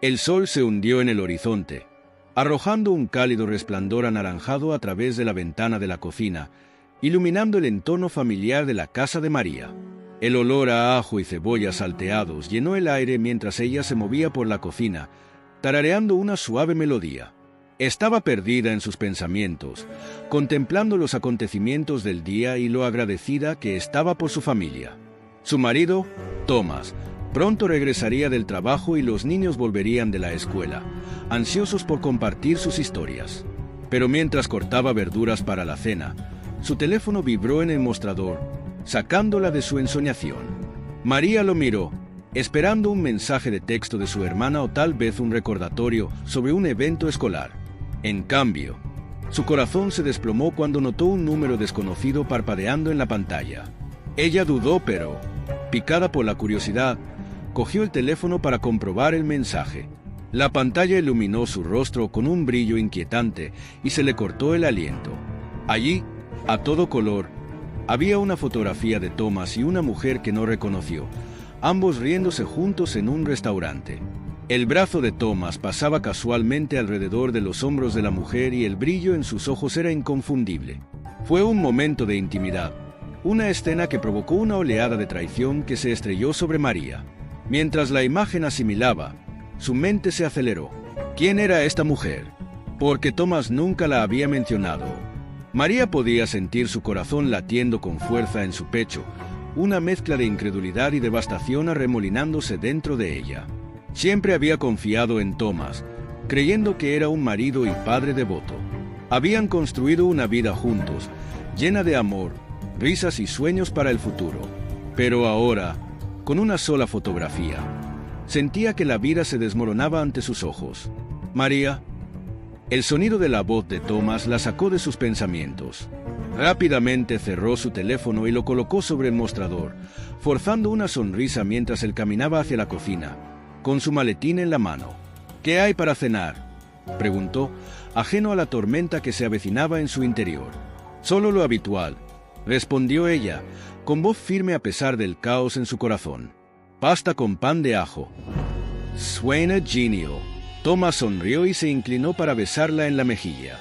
El sol se hundió en el horizonte, arrojando un cálido resplandor anaranjado a través de la ventana de la cocina, iluminando el entorno familiar de la casa de María. El olor a ajo y cebollas salteados llenó el aire mientras ella se movía por la cocina, tarareando una suave melodía. Estaba perdida en sus pensamientos, contemplando los acontecimientos del día y lo agradecida que estaba por su familia. Su marido, Thomas, pronto regresaría del trabajo y los niños volverían de la escuela, ansiosos por compartir sus historias. Pero mientras cortaba verduras para la cena, su teléfono vibró en el mostrador, sacándola de su ensoñación. María lo miró, esperando un mensaje de texto de su hermana o tal vez un recordatorio sobre un evento escolar. En cambio, su corazón se desplomó cuando notó un número desconocido parpadeando en la pantalla. Ella dudó, pero, picada por la curiosidad, cogió el teléfono para comprobar el mensaje. La pantalla iluminó su rostro con un brillo inquietante y se le cortó el aliento. Allí, a todo color, había una fotografía de Thomas y una mujer que no reconoció, ambos riéndose juntos en un restaurante. El brazo de Thomas pasaba casualmente alrededor de los hombros de la mujer y el brillo en sus ojos era inconfundible. Fue un momento de intimidad, una escena que provocó una oleada de traición que se estrelló sobre María. Mientras la imagen asimilaba, su mente se aceleró. ¿Quién era esta mujer? Porque Thomas nunca la había mencionado. María podía sentir su corazón latiendo con fuerza en su pecho, una mezcla de incredulidad y devastación arremolinándose dentro de ella. Siempre había confiado en Thomas, creyendo que era un marido y padre devoto. Habían construido una vida juntos, llena de amor, risas y sueños para el futuro. Pero ahora, con una sola fotografía, sentía que la vida se desmoronaba ante sus ojos. María. El sonido de la voz de Thomas la sacó de sus pensamientos. Rápidamente cerró su teléfono y lo colocó sobre el mostrador, forzando una sonrisa mientras él caminaba hacia la cocina, con su maletín en la mano. «¿Qué hay para cenar?», preguntó, ajeno a la tormenta que se avecinaba en su interior. «Solo lo habitual», respondió ella, con voz firme a pesar del caos en su corazón. «Pasta con pan de ajo». «Suena genial». Thomas sonrió y se inclinó para besarla en la mejilla.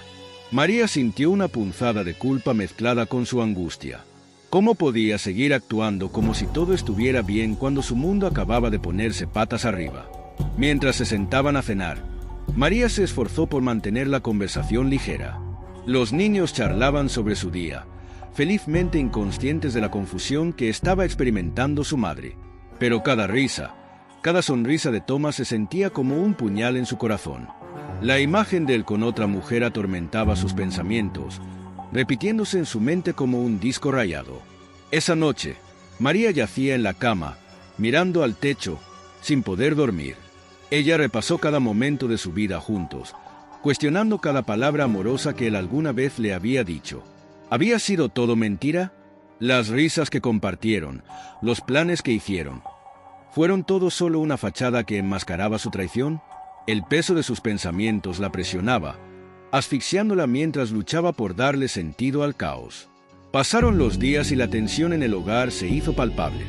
María sintió una punzada de culpa mezclada con su angustia. ¿Cómo podía seguir actuando como si todo estuviera bien cuando su mundo acababa de ponerse patas arriba? Mientras se sentaban a cenar, María se esforzó por mantener la conversación ligera. Los niños charlaban sobre su día, felizmente inconscientes de la confusión que estaba experimentando su madre. Pero cada risa, cada sonrisa de Thomas se sentía como un puñal en su corazón. La imagen de él con otra mujer atormentaba sus pensamientos, repitiéndose en su mente como un disco rayado. Esa noche, María yacía en la cama, mirando al techo, sin poder dormir. Ella repasó cada momento de su vida juntos, cuestionando cada palabra amorosa que él alguna vez le había dicho. ¿Había sido todo mentira? Las risas que compartieron, los planes que hicieron, ¿fueron todos solo una fachada que enmascaraba su traición? El peso de sus pensamientos la presionaba, asfixiándola mientras luchaba por darle sentido al caos. Pasaron los días y la tensión en el hogar se hizo palpable.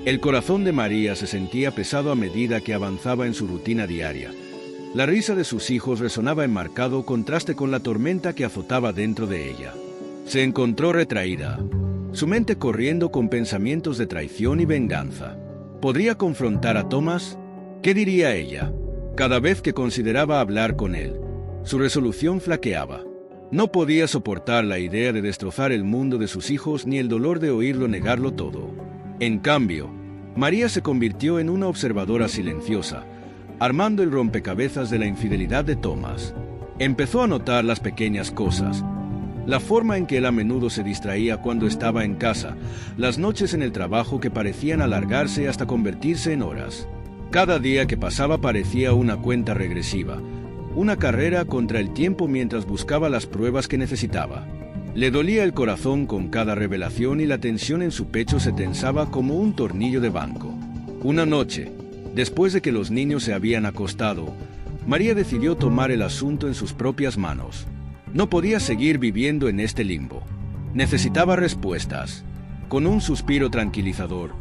El corazón de María se sentía pesado a medida que avanzaba en su rutina diaria. La risa de sus hijos resonaba en marcado contraste con la tormenta que azotaba dentro de ella. Se encontró retraída, su mente corriendo con pensamientos de traición y venganza. ¿Podría confrontar a Thomas? ¿Qué diría ella? Cada vez que consideraba hablar con él, su resolución flaqueaba. No podía soportar la idea de destrozar el mundo de sus hijos ni el dolor de oírlo negarlo todo. En cambio, María se convirtió en una observadora silenciosa, armando el rompecabezas de la infidelidad de Thomas. Empezó a notar las pequeñas cosas, la forma en que él a menudo se distraía cuando estaba en casa, las noches en el trabajo que parecían alargarse hasta convertirse en horas. Cada día que pasaba parecía una cuenta regresiva, una carrera contra el tiempo mientras buscaba las pruebas que necesitaba. Le dolía el corazón con cada revelación y la tensión en su pecho se tensaba como un tornillo de banco. Una noche, después de que los niños se habían acostado, María decidió tomar el asunto en sus propias manos. No podía seguir viviendo en este limbo. Necesitaba respuestas. Con un suspiro tranquilizador,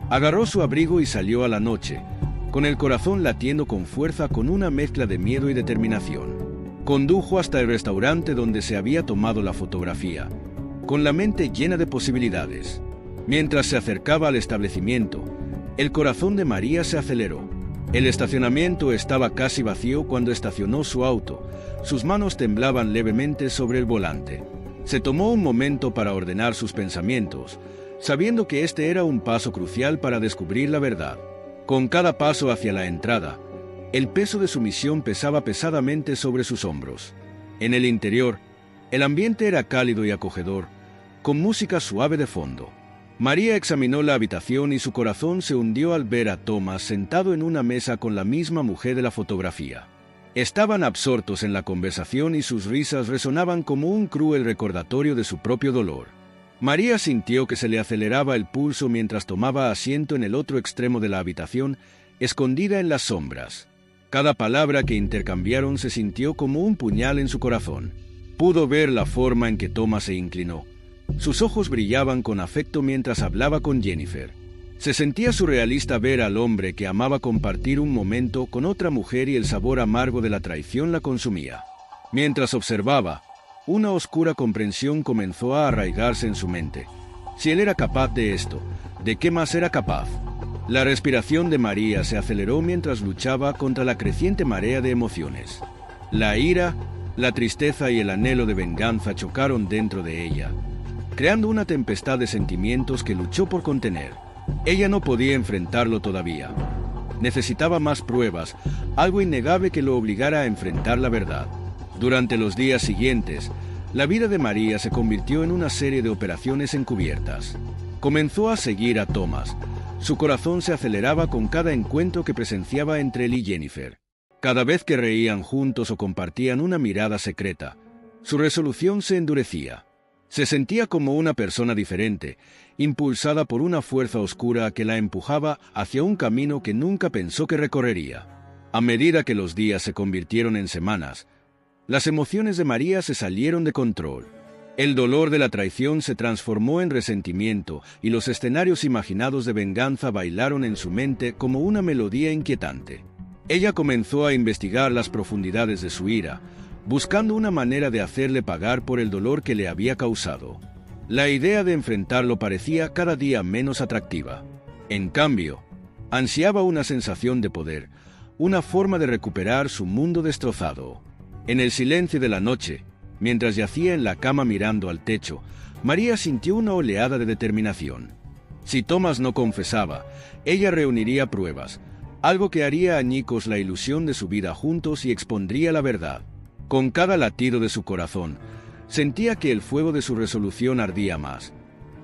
agarró su abrigo y salió a la noche, con el corazón latiendo con fuerza con una mezcla de miedo y determinación. Condujo hasta el restaurante donde se había tomado la fotografía, con la mente llena de posibilidades. Mientras se acercaba al establecimiento, el corazón de María se aceleró. El estacionamiento estaba casi vacío cuando estacionó su auto. Sus manos temblaban levemente sobre el volante. Se tomó un momento para ordenar sus pensamientos, sabiendo que este era un paso crucial para descubrir la verdad. Con cada paso hacia la entrada, el peso de su misión pesaba pesadamente sobre sus hombros. En el interior, el ambiente era cálido y acogedor, con música suave de fondo. María examinó la habitación y su corazón se hundió al ver a Thomas sentado en una mesa con la misma mujer de la fotografía. Estaban absortos en la conversación y sus risas resonaban como un cruel recordatorio de su propio dolor. María sintió que se le aceleraba el pulso mientras tomaba asiento en el otro extremo de la habitación, escondida en las sombras. Cada palabra que intercambiaron se sintió como un puñal en su corazón. Pudo ver la forma en que Thomas se inclinó. Sus ojos brillaban con afecto mientras hablaba con Jennifer. Se sentía surrealista ver al hombre que amaba compartir un momento con otra mujer y el sabor amargo de la traición la consumía. Mientras observaba, una oscura comprensión comenzó a arraigarse en su mente. Si él era capaz de esto, ¿de qué más era capaz? La respiración de María se aceleró mientras luchaba contra la creciente marea de emociones. La ira, la tristeza y el anhelo de venganza chocaron dentro de ella, creando una tempestad de sentimientos que luchó por contener. Ella no podía enfrentarlo todavía. Necesitaba más pruebas, algo innegable que lo obligara a enfrentar la verdad. Durante los días siguientes, la vida de María se convirtió en una serie de operaciones encubiertas. Comenzó a seguir a Thomas. Su corazón se aceleraba con cada encuentro que presenciaba entre él y Jennifer. Cada vez que reían juntos o compartían una mirada secreta, su resolución se endurecía. Se sentía como una persona diferente, impulsada por una fuerza oscura que la empujaba hacia un camino que nunca pensó que recorrería. A medida que los días se convirtieron en semanas, las emociones de María se salieron de control. El dolor de la traición se transformó en resentimiento y los escenarios imaginados de venganza bailaron en su mente como una melodía inquietante. Ella comenzó a investigar las profundidades de su ira, buscando una manera de hacerle pagar por el dolor que le había causado. La idea de enfrentarlo parecía cada día menos atractiva. En cambio, ansiaba una sensación de poder, una forma de recuperar su mundo destrozado. En el silencio de la noche, mientras yacía en la cama mirando al techo, María sintió una oleada de determinación. Si Thomas no confesaba, ella reuniría pruebas, algo que haría añicos la ilusión de su vida juntos y expondría la verdad. Con cada latido de su corazón, sentía que el fuego de su resolución ardía más,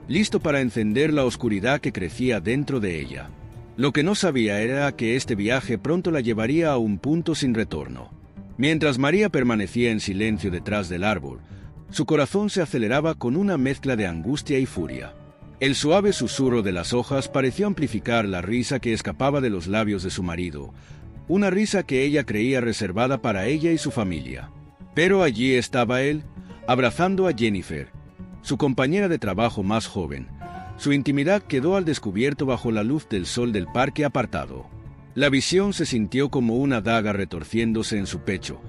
listo para encender la oscuridad que crecía dentro de ella. Lo que no sabía era que este viaje pronto la llevaría a un punto sin retorno. Mientras María permanecía en silencio detrás del árbol, su corazón se aceleraba con una mezcla de angustia y furia. El suave susurro de las hojas pareció amplificar la risa que escapaba de los labios de su marido, una risa que ella creía reservada para ella y su familia. Pero allí estaba él, abrazando a Jennifer, su compañera de trabajo más joven. Su intimidad quedó al descubierto bajo la luz del sol del parque apartado. La visión se sintió como una daga retorciéndose en su pecho.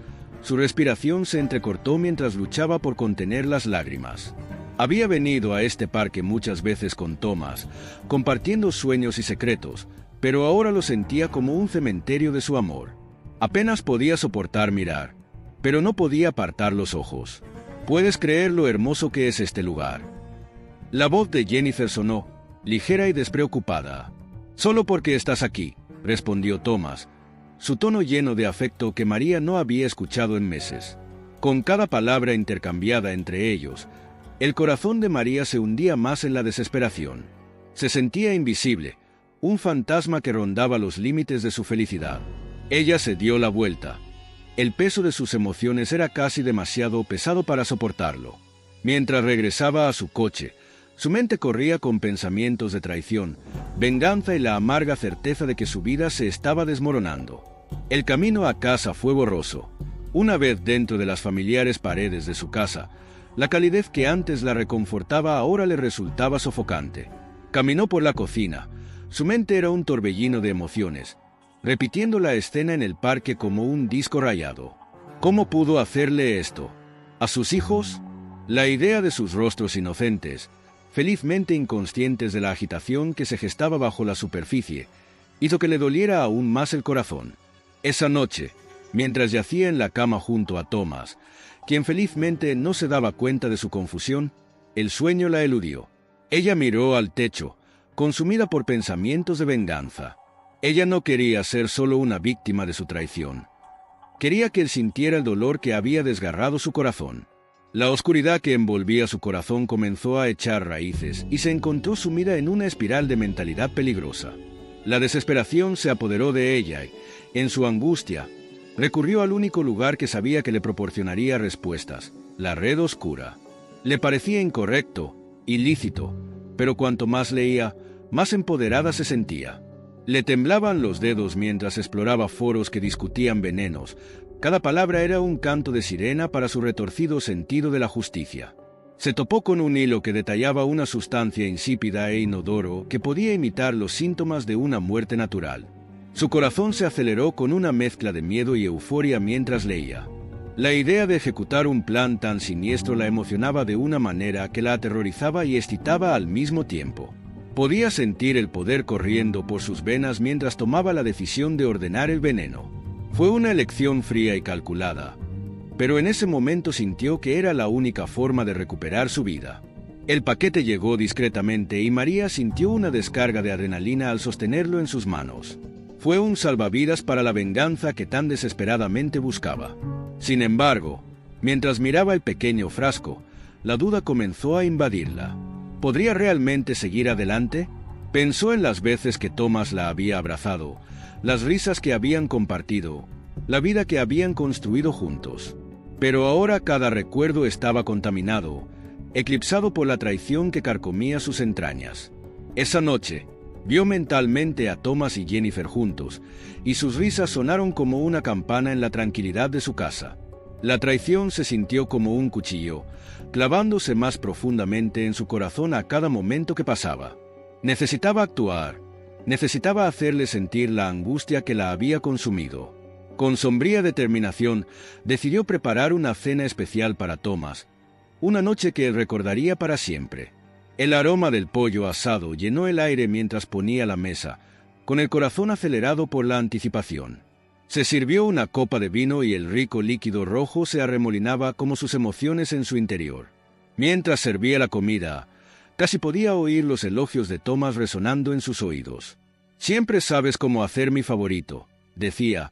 Su respiración se entrecortó mientras luchaba por contener las lágrimas. Había venido a este parque muchas veces con Thomas, compartiendo sueños y secretos, pero ahora lo sentía como un cementerio de su amor. Apenas podía soportar mirar, pero no podía apartar los ojos. ¿Puedes creer lo hermoso que es este lugar? La voz de Jennifer sonó, ligera y despreocupada. «Solo porque estás aquí», respondió Thomas, su tono lleno de afecto que María no había escuchado en meses. Con cada palabra intercambiada entre ellos, el corazón de María se hundía más en la desesperación. Se sentía invisible, un fantasma que rondaba los límites de su felicidad. Ella se dio la vuelta. El peso de sus emociones era casi demasiado pesado para soportarlo. Mientras regresaba a su coche, su mente corría con pensamientos de traición, venganza y la amarga certeza de que su vida se estaba desmoronando. El camino a casa fue borroso. Una vez dentro de las familiares paredes de su casa, la calidez que antes la reconfortaba ahora le resultaba sofocante. Caminó por la cocina. Su mente era un torbellino de emociones. repitiendo la escena en el parque como un disco rayado. ¿Cómo pudo hacerle esto? ¿A sus hijos? La idea de sus rostros inocentes, felizmente inconscientes de la agitación que se gestaba bajo la superficie, hizo que le doliera aún más el corazón. Esa noche, mientras yacía en la cama junto a Thomas, quien felizmente no se daba cuenta de su confusión, el sueño la eludió. Ella miró al techo, consumida por pensamientos de venganza. Ella no quería ser solo una víctima de su traición. Quería que él sintiera el dolor que había desgarrado su corazón. La oscuridad que envolvía su corazón comenzó a echar raíces y se encontró sumida en una espiral de mentalidad peligrosa. La desesperación se apoderó de ella y, en su angustia, recurrió al único lugar que sabía que le proporcionaría respuestas, la red oscura. Le parecía incorrecto, ilícito, pero cuanto más leía, más empoderada se sentía. Le temblaban los dedos mientras exploraba foros que discutían venenos. Cada palabra era un canto de sirena para su retorcido sentido de la justicia. Se topó con un hilo que detallaba una sustancia insípida e inodoro que podía imitar los síntomas de una muerte natural. Su corazón se aceleró con una mezcla de miedo y euforia mientras leía. La idea de ejecutar un plan tan siniestro la emocionaba de una manera que la aterrorizaba y excitaba al mismo tiempo. Podía sentir el poder corriendo por sus venas mientras tomaba la decisión de ordenar el veneno. Fue una elección fría y calculada, pero en ese momento sintió que era la única forma de recuperar su vida. El paquete llegó discretamente y María sintió una descarga de adrenalina al sostenerlo en sus manos. Fue un salvavidas para la venganza que tan desesperadamente buscaba. Sin embargo, mientras miraba el pequeño frasco, la duda comenzó a invadirla. ¿Podría realmente seguir adelante? Pensó en las veces que Thomas la había abrazado, las risas que habían compartido, la vida que habían construido juntos. Pero ahora cada recuerdo estaba contaminado, eclipsado por la traición que carcomía sus entrañas. Esa noche, vio mentalmente a Thomas y Jennifer juntos, y sus risas sonaron como una campana en la tranquilidad de su casa. La traición se sintió como un cuchillo, clavándose más profundamente en su corazón a cada momento que pasaba. Necesitaba actuar, necesitaba hacerle sentir la angustia que la había consumido. Con sombría determinación, decidió preparar una cena especial para Thomas, una noche que él recordaría para siempre. El aroma del pollo asado llenó el aire mientras ponía la mesa, con el corazón acelerado por la anticipación. Se sirvió una copa de vino y el rico líquido rojo se arremolinaba como sus emociones en su interior. Mientras servía la comida, casi podía oír los elogios de Thomas resonando en sus oídos. «Siempre sabes cómo hacer mi favorito», decía,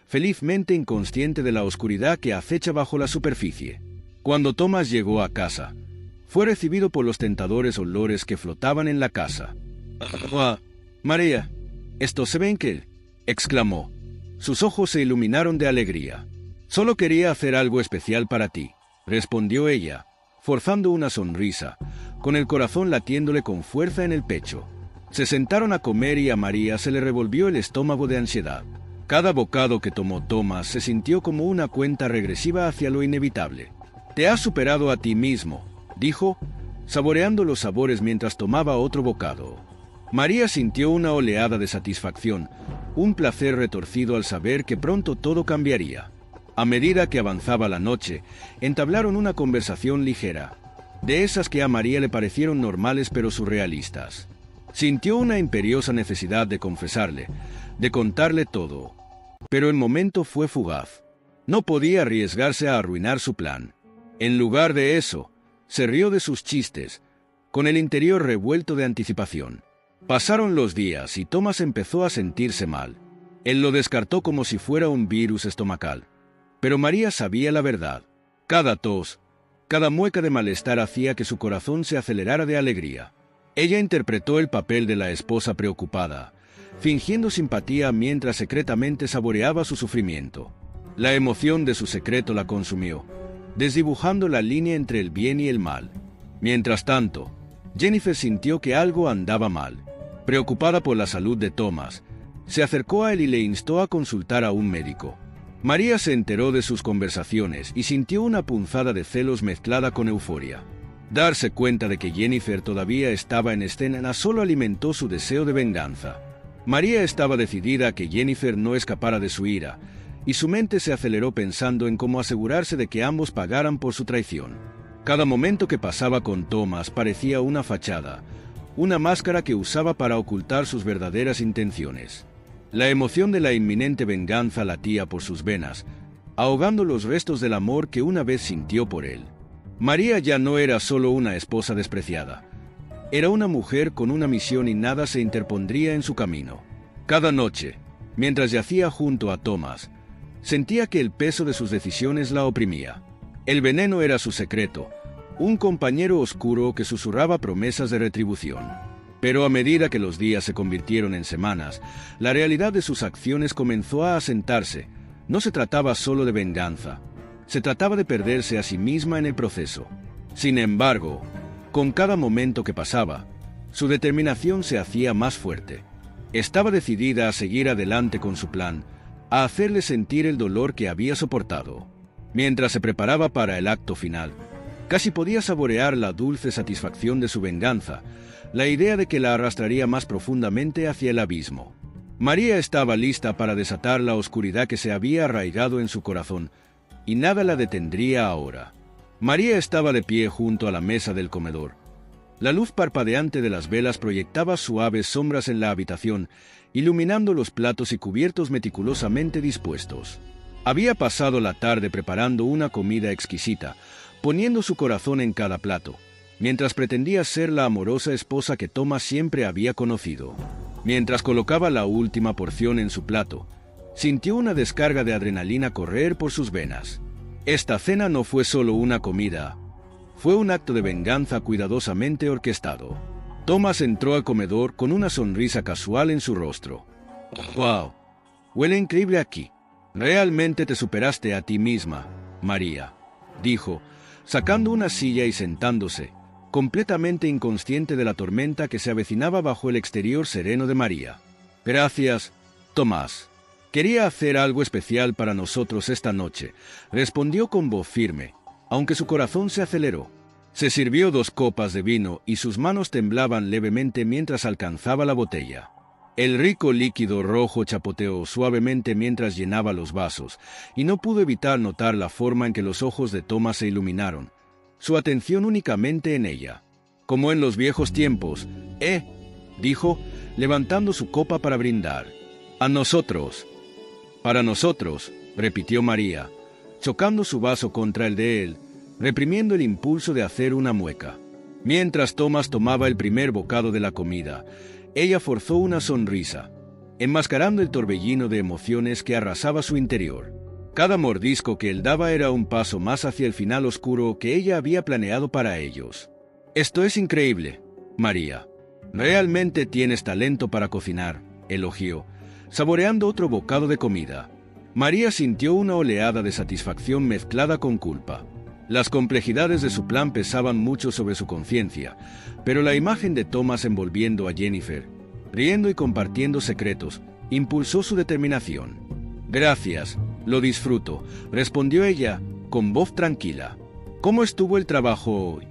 felizmente inconsciente de la oscuridad que acecha bajo la superficie. Cuando Thomas llegó a casa, fue recibido por los tentadores olores que flotaban en la casa. «¡Ah, María! ¿Esto se ven qué?», exclamó. Sus ojos se iluminaron de alegría. «Solo quería hacer algo especial para ti», respondió ella, forzando una sonrisa, con el corazón latiéndole con fuerza en el pecho. Se sentaron a comer y a María se le revolvió el estómago de ansiedad. Cada bocado que tomó Thomas se sintió como una cuenta regresiva hacia lo inevitable. «Te has superado a ti mismo», dijo, saboreando los sabores mientras tomaba otro bocado. María sintió una oleada de satisfacción, un placer retorcido al saber que pronto todo cambiaría. A medida que avanzaba la noche, entablaron una conversación ligera, de esas que a María le parecieron normales pero surrealistas. Sintió una imperiosa necesidad de confesarle, de contarle todo, pero el momento fue fugaz. No podía arriesgarse a arruinar su plan. En lugar de eso, se rió de sus chistes, con el interior revuelto de anticipación. Pasaron los días y Thomas empezó a sentirse mal. Él lo descartó como si fuera un virus estomacal. Pero María sabía la verdad. Cada tos, cada mueca de malestar hacía que su corazón se acelerara de alegría. Ella interpretó el papel de la esposa preocupada, fingiendo simpatía mientras secretamente saboreaba su sufrimiento. La emoción de su secreto la consumió, desdibujando la línea entre el bien y el mal. Mientras tanto, Jennifer sintió que algo andaba mal. Preocupada por la salud de Thomas, se acercó a él y le instó a consultar a un médico. María se enteró de sus conversaciones y sintió una punzada de celos mezclada con euforia. Darse cuenta de que Jennifer todavía estaba en escena solo alimentó su deseo de venganza. María estaba decidida a que Jennifer no escapara de su ira, y su mente se aceleró pensando en cómo asegurarse de que ambos pagaran por su traición. Cada momento que pasaba con Thomas parecía una fachada, una máscara que usaba para ocultar sus verdaderas intenciones. La emoción de la inminente venganza latía por sus venas, ahogando los restos del amor que una vez sintió por él. María ya no era solo una esposa despreciada. Era una mujer con una misión y nada se interpondría en su camino. Cada noche, mientras yacía junto a Thomas, sentía que el peso de sus decisiones la oprimía. El veneno era su secreto, un compañero oscuro que susurraba promesas de retribución. Pero a medida que los días se convirtieron en semanas, la realidad de sus acciones comenzó a asentarse. No se trataba solo de venganza, se trataba de perderse a sí misma en el proceso. Sin embargo, con cada momento que pasaba, su determinación se hacía más fuerte. Estaba decidida a seguir adelante con su plan, a hacerle sentir el dolor que había soportado. Mientras se preparaba para el acto final, casi podía saborear la dulce satisfacción de su venganza, la idea de que la arrastraría más profundamente hacia el abismo. María estaba lista para desatar la oscuridad que se había arraigado en su corazón, y nada la detendría ahora. María estaba de pie junto a la mesa del comedor. La luz parpadeante de las velas proyectaba suaves sombras en la habitación, iluminando los platos y cubiertos meticulosamente dispuestos. Había pasado la tarde preparando una comida exquisita, poniendo su corazón en cada plato, mientras pretendía ser la amorosa esposa que Thomas siempre había conocido. Mientras colocaba la última porción en su plato, sintió una descarga de adrenalina correr por sus venas. Esta cena no fue solo una comida, fue un acto de venganza cuidadosamente orquestado. Thomas entró al comedor con una sonrisa casual en su rostro. «¡Wow! Huele increíble aquí. Realmente te superaste a ti misma, María», dijo, sacando una silla y sentándose, completamente inconsciente de la tormenta que se avecinaba bajo el exterior sereno de María. «Gracias, Tomás. Quería hacer algo especial para nosotros esta noche», respondió con voz firme, aunque su corazón se aceleró. Se sirvió 2 copas de vino y sus manos temblaban levemente mientras alcanzaba la botella. El rico líquido rojo chapoteó suavemente mientras llenaba los vasos, y no pudo evitar notar la forma en que los ojos de Thomas se iluminaron, su atención únicamente en ella. «Como en los viejos tiempos, dijo, levantando su copa para brindar. «A nosotros». «Para nosotros», repitió María, chocando su vaso contra el de él, reprimiendo el impulso de hacer una mueca. Mientras Thomas tomaba el primer bocado de la comida, ella forzó una sonrisa, enmascarando el torbellino de emociones que arrasaba su interior. Cada mordisco que él daba era un paso más hacia el final oscuro que ella había planeado para ellos. «Esto es increíble, María. Realmente tienes talento para cocinar», elogió, saboreando otro bocado de comida. María sintió una oleada de satisfacción mezclada con culpa. Las complejidades de su plan pesaban mucho sobre su conciencia, pero la imagen de Thomas envolviendo a Jennifer, riendo y compartiendo secretos, impulsó su determinación. «Gracias, lo disfruto», respondió ella con voz tranquila. «¿Cómo estuvo el trabajo hoy?»,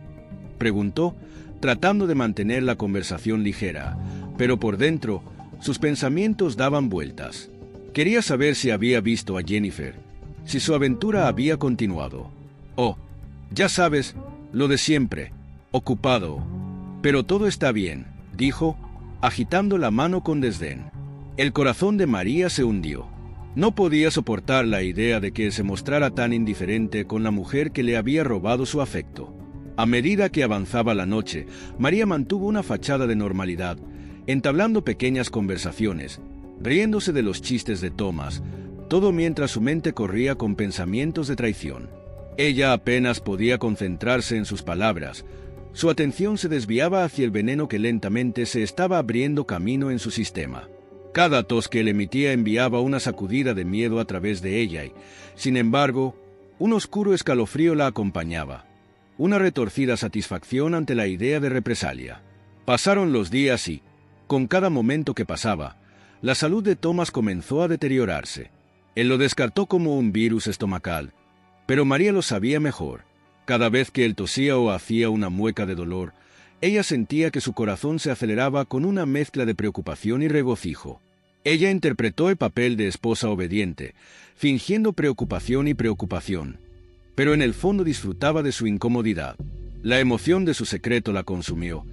preguntó, tratando de mantener la conversación ligera, pero por dentro sus pensamientos daban vueltas. Quería saber si había visto a Jennifer, si su aventura había continuado. «Oh, ya sabes, lo de siempre, ocupado. Pero todo está bien», dijo, agitando la mano con desdén. El corazón de María se hundió. No podía soportar la idea de que se mostrara tan indiferente con la mujer que le había robado su afecto. A medida que avanzaba la noche, María mantuvo una fachada de normalidad, entablando pequeñas conversaciones, riéndose de los chistes de Thomas, todo mientras su mente corría con pensamientos de traición. Ella apenas podía concentrarse en sus palabras. Su atención se desviaba hacia el veneno que lentamente se estaba abriendo camino en su sistema. Cada tos que él emitía enviaba una sacudida de miedo a través de ella y, sin embargo, un oscuro escalofrío la acompañaba, una retorcida satisfacción ante la idea de represalia. Pasaron los días y, con cada momento que pasaba, la salud de Thomas comenzó a deteriorarse. Él lo descartó como un virus estomacal, pero María lo sabía mejor. Cada vez que él tosía o hacía una mueca de dolor, Ella sentía que su corazón se aceleraba con una mezcla de preocupación y regocijo. Ella interpretó el papel de esposa obediente, fingiendo preocupación y preocupación, pero en el fondo disfrutaba de su incomodidad. La emoción de su secreto la consumió,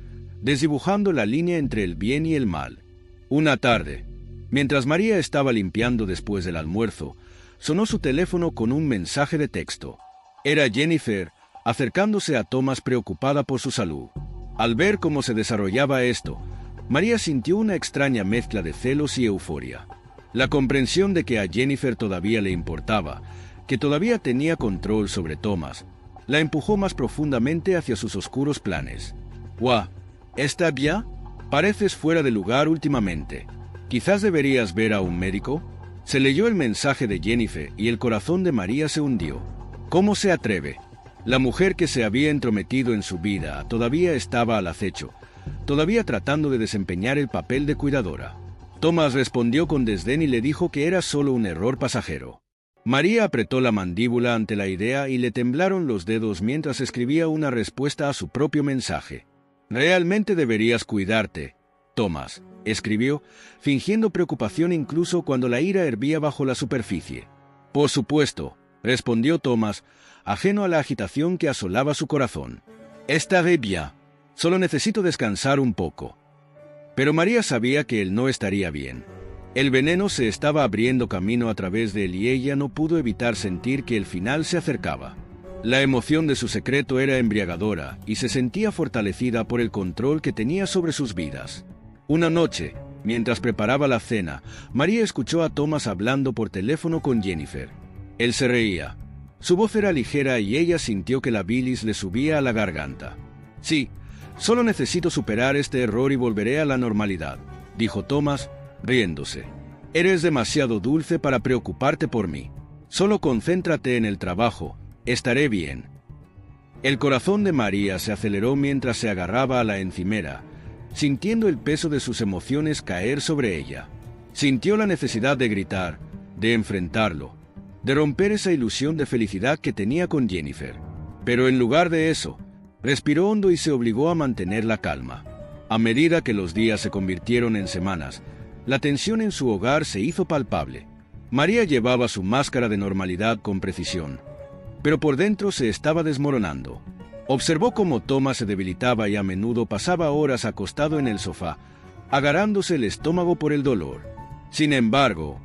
desdibujando la línea entre el bien y el mal. Una tarde, mientras María estaba limpiando después del almuerzo, sonó su teléfono con un mensaje de texto. Era Jennifer, acercándose a Thomas preocupada por su salud. Al ver cómo se desarrollaba esto, María sintió una extraña mezcla de celos y euforia. La comprensión de que a Jennifer todavía le importaba, que todavía tenía control sobre Thomas, la empujó más profundamente hacia sus oscuros planes. «Guau, ¿está bien? Pareces fuera de lugar últimamente. ¿Quizás deberías ver a un médico?» Se leyó el mensaje de Jennifer y el corazón de María se hundió. ¿Cómo se atreve? La mujer que se había entrometido en su vida todavía estaba al acecho, todavía tratando de desempeñar el papel de cuidadora. Thomas respondió con desdén y le dijo que era solo un error pasajero. María apretó la mandíbula ante la idea y le temblaron los dedos mientras escribía una respuesta a su propio mensaje. «Realmente deberías cuidarte, Thomas», escribió, fingiendo preocupación incluso cuando la ira hervía bajo la superficie. «Por supuesto», respondió Thomas, ajeno a la agitación que asolaba su corazón. «Estaré bien. Solo necesito descansar un poco». Pero María sabía que él no estaría bien. El veneno se estaba abriendo camino a través de él y ella no pudo evitar sentir que el final se acercaba. La emoción de su secreto era embriagadora y se sentía fortalecida por el control que tenía sobre sus vidas. Una noche, mientras preparaba la cena, María escuchó a Thomas hablando por teléfono con Jennifer. Él se reía. Su voz era ligera y ella sintió que la bilis le subía a la garganta. «Sí, solo necesito superar este error y volveré a la normalidad», dijo Thomas, riéndose. «Eres demasiado dulce para preocuparte por mí. Solo concéntrate en el trabajo. Estaré bien». El corazón de María se aceleró mientras se agarraba a la encimera, sintiendo el peso de sus emociones caer sobre ella. Sintió la necesidad de gritar, de enfrentarlo, de romper esa ilusión de felicidad que tenía con Jennifer. Pero en lugar de eso, respiró hondo y se obligó a mantener la calma. A medida que los días se convirtieron en semanas, la tensión en su hogar se hizo palpable. María llevaba su máscara de normalidad con precisión, pero por dentro se estaba desmoronando. Observó cómo Thomas se debilitaba y a menudo pasaba horas acostado en el sofá, agarrándose el estómago por el dolor. Sin embargo,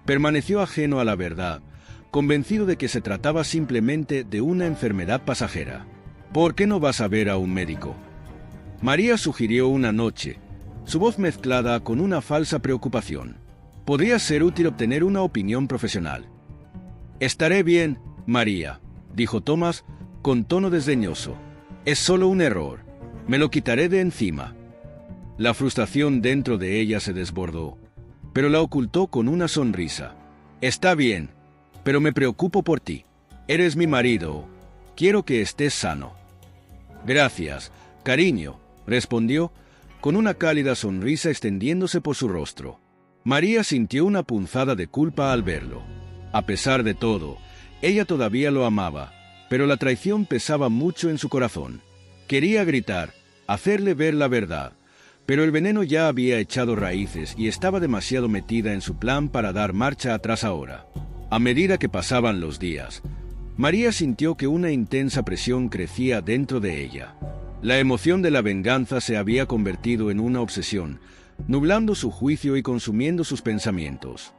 permaneció ajeno a la verdad, convencido de que se trataba simplemente de una enfermedad pasajera. «¿Por qué no vas a ver a un médico?», María sugirió una noche, su voz mezclada con una falsa preocupación. «Podría ser útil obtener una opinión profesional». «Estaré bien, María», dijo Thomas con tono desdeñoso. «Es solo un error. Me lo quitaré de encima». La frustración dentro de ella se desbordó, pero la ocultó con una sonrisa. «Está bien, pero me preocupo por ti. Eres mi marido. Quiero que estés sano». «Gracias, cariño», respondió, con una cálida sonrisa extendiéndose por su rostro. María sintió una punzada de culpa al verlo. A pesar de todo, ella todavía lo amaba, pero la traición pesaba mucho en su corazón. Quería gritar, hacerle ver la verdad, pero el veneno ya había echado raíces y estaba demasiado metida en su plan para dar marcha atrás ahora. A medida que pasaban los días, María sintió que una intensa presión crecía dentro de ella. La emoción de la venganza se había convertido en una obsesión, nublando su juicio y consumiendo sus pensamientos.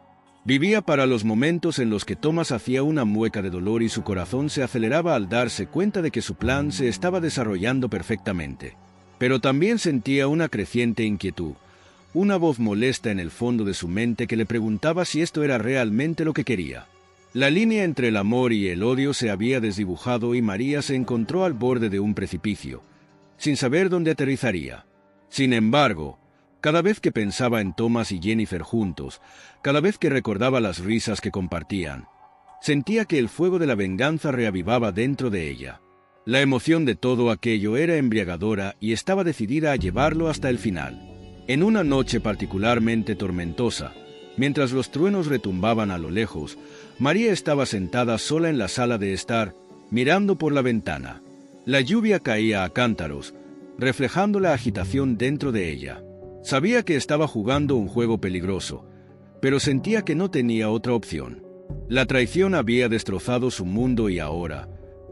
Vivía para los momentos en los que Thomas hacía una mueca de dolor y su corazón se aceleraba al darse cuenta de que su plan se estaba desarrollando perfectamente. Pero también sentía una creciente inquietud, una voz molesta en el fondo de su mente que le preguntaba si esto era realmente lo que quería. La línea entre el amor y el odio se había desdibujado y María se encontró al borde de un precipicio, sin saber dónde aterrizaría. Sin embargo, cada vez que pensaba en Thomas y Jennifer juntos, cada vez que recordaba las risas que compartían, sentía que el fuego de la venganza reavivaba dentro de ella. La emoción de todo aquello era embriagadora y estaba decidida a llevarlo hasta el final. En una noche particularmente tormentosa, mientras los truenos retumbaban a lo lejos, María estaba sentada sola en la sala de estar, mirando por la ventana. La lluvia caía a cántaros, reflejando la agitación dentro de ella. Sabía que estaba jugando un juego peligroso, pero sentía que no tenía otra opción. La traición había destrozado su mundo y ahora,